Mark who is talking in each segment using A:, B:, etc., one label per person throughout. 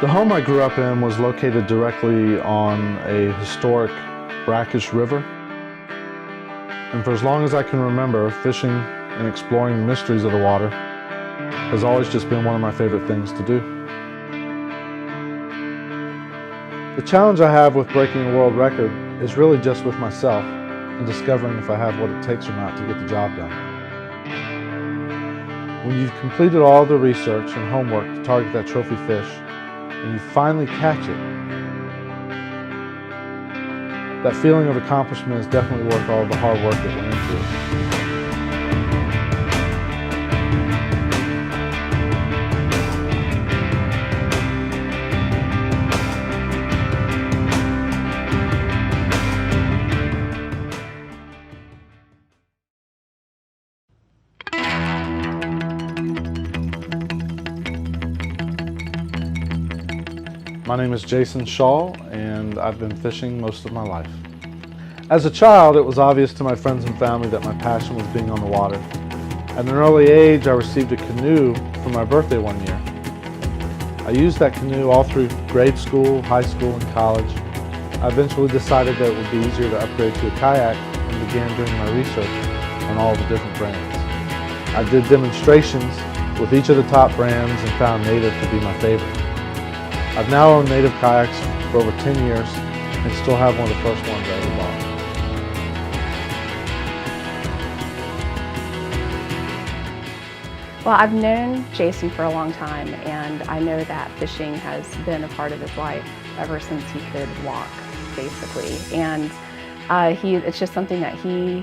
A: The home I grew up in was located directly on a historic brackish river. And for as long as I can remember, fishing and exploring the mysteries of the water has always just been one of my favorite things to do. The challenge I have with breaking a world record is really just with myself and discovering if I have what it takes or not to get the job done. When you've completed all the research and homework to target that trophy fish, and you finally catch it, that feeling of accomplishment is definitely worth all the hard work that went into it. My name is Jason Shaw, and I've been fishing most of my life. As a child, it was obvious to my friends and family that my passion was being on the water. At an early age, I received a canoe for my birthday one year. I used that canoe all through grade school, high school, and college. I eventually decided that it would be easier to upgrade to a kayak and began doing my research on all the different brands. I did demonstrations with each of the top brands and found Native to be my favorite. I've now owned Native kayaks for over 10 years and still have one of the first ones I ever bought.
B: Well, I've known Jason for a long time, and I know that fishing has been a part of his life ever since he could walk, basically. And it's just something that he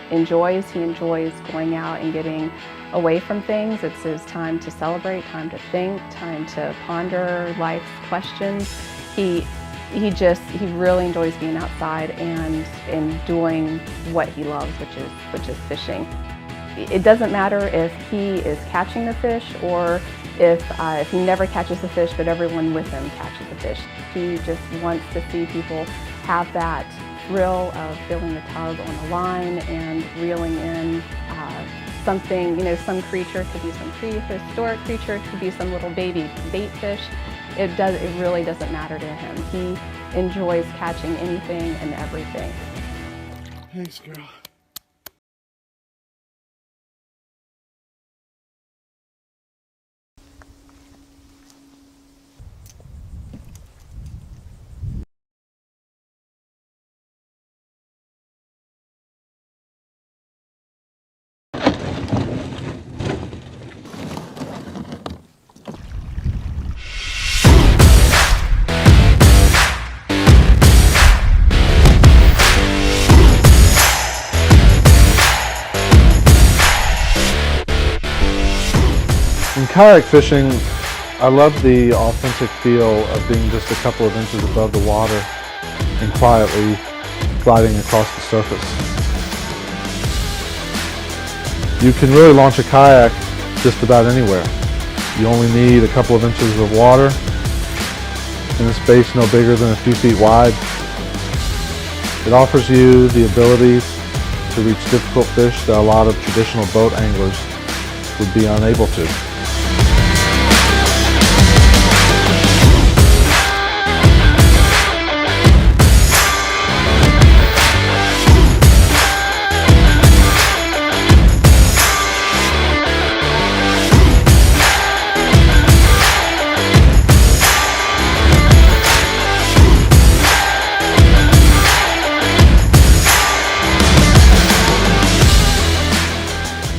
B: enjoys. He enjoys going out and getting away from things. It's his time to celebrate, time to think, time to ponder life's questions. He really enjoys being outside and doing what he loves, which is fishing. It doesn't matter if he is catching the fish or if he never catches the fish, but everyone with him catches the fish. He just wants to see people have that thrill of feeling the tug on the line and reeling in something, some creature. It could be some prehistoric creature, it could be some little baby bait fish. It really doesn't matter to him. He enjoys catching anything and everything.
A: Thanks, girl. In kayak fishing, I love the authentic feel of being just a couple of inches above the water and quietly gliding across the surface. You can really launch a kayak just about anywhere. You only need a couple of inches of water in a space no bigger than a few feet wide. It offers you the ability to reach difficult fish that a lot of traditional boat anglers would be unable to.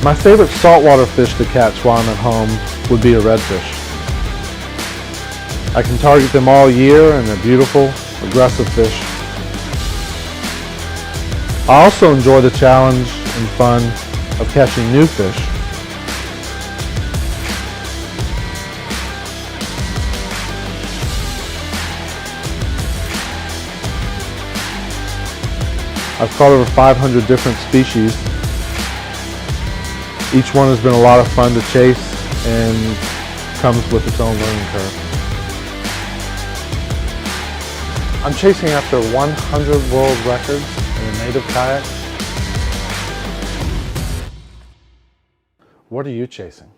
A: My favorite saltwater fish to catch while I'm at home would be a redfish. I can target them all year and they're beautiful, aggressive fish. I also enjoy the challenge and fun of catching new fish. I've caught over 500 different species. Each one has been a lot of fun to chase and comes with its own learning curve. I'm chasing after 100 world records in a native kayak. What are you chasing?